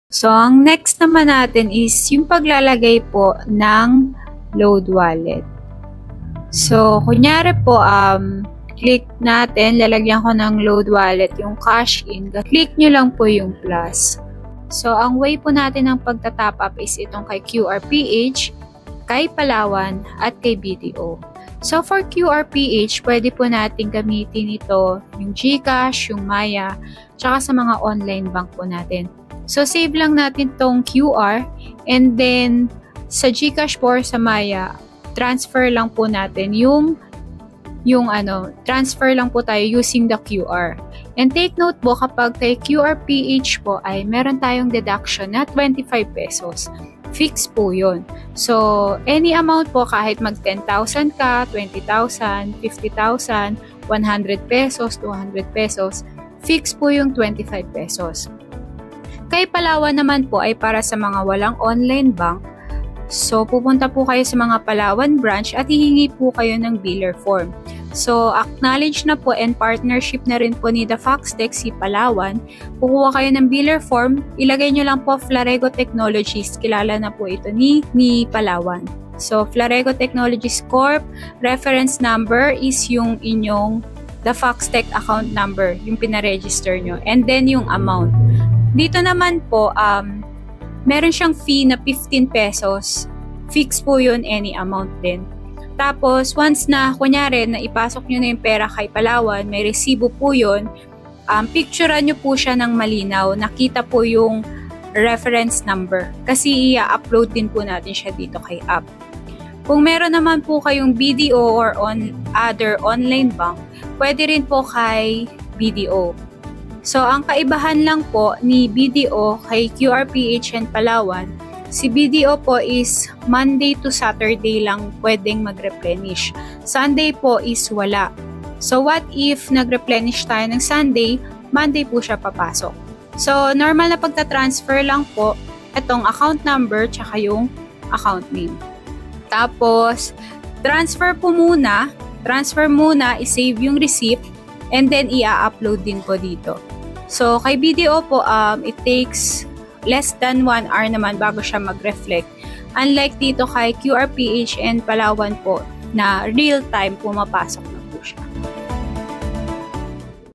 So, ang next naman natin is yung paglalagay po ng load wallet. So, kunyari po, click natin, lalagyan ko ng load wallet yung cash in. Click nyo lang po yung plus. So, ang way po natin ng pagta-top up is itong kay QRPH, kay Palawan, at kay BDO. So, for QRPH, pwede po natin gamitin ito yung GCash, yung Maya, tsaka sa mga online bank po natin. So, save lang natin tong QR and then sa GCash po or sa Maya, transfer lang po natin transfer lang po tayo using the QR. And take note po, kapag kay QRPH po ay meron tayong deduction na 25 pesos. Fix po yun. So, any amount po, kahit mag 10,000 ka, 20,000, 50,000, 100 pesos, 200 pesos, fix po yung 25 pesos. Kay Palawan naman po ay para sa mga walang online bank. So, pupunta po kayo sa mga Palawan branch at hihingi po kayo ng biller form. So, acknowledge na po and partnership na rin po ni The Foxtech si Palawan. Kukuha kayo ng biller form, ilagay nyo lang po Flarego Technologies. Kilala na po ito ni Palawan. So, Flarego Technologies Corp. Reference number is yung inyong The Foxtech account number, yung pinaregister nyo. And then yung amount. Dito naman po, meron siyang fee na 15 pesos. Fix po yun, any amount din. Tapos, once na, kunyari, na ipasok nyo na yung pera kay Palawan, may resibo po yun, picturean nyo po siya ng malinaw. Nakita po yung reference number. Kasi i-upload din po natin siya dito kay app. Kung meron naman po kayong BDO or other online bank, pwede rin po kay BDO. So, ang kaibahan lang po ni BDO kay QRPH and Palawan, si BDO po is Monday to Saturday lang pwedeng mag-replenish. Sunday po is wala. So, what if nag-replenish tayo ng Sunday, Monday po siya papasok. So, normal na pagta-transfer lang po itong account number tsaka yung account name. Tapos, transfer muna, i-save yung receipt, and then i-upload din po dito. So, kay BDO po, it takes less than 1 hour naman bago siya mag-reflect. Unlike dito kay QRPH and Palawan po, na real-time pumapasok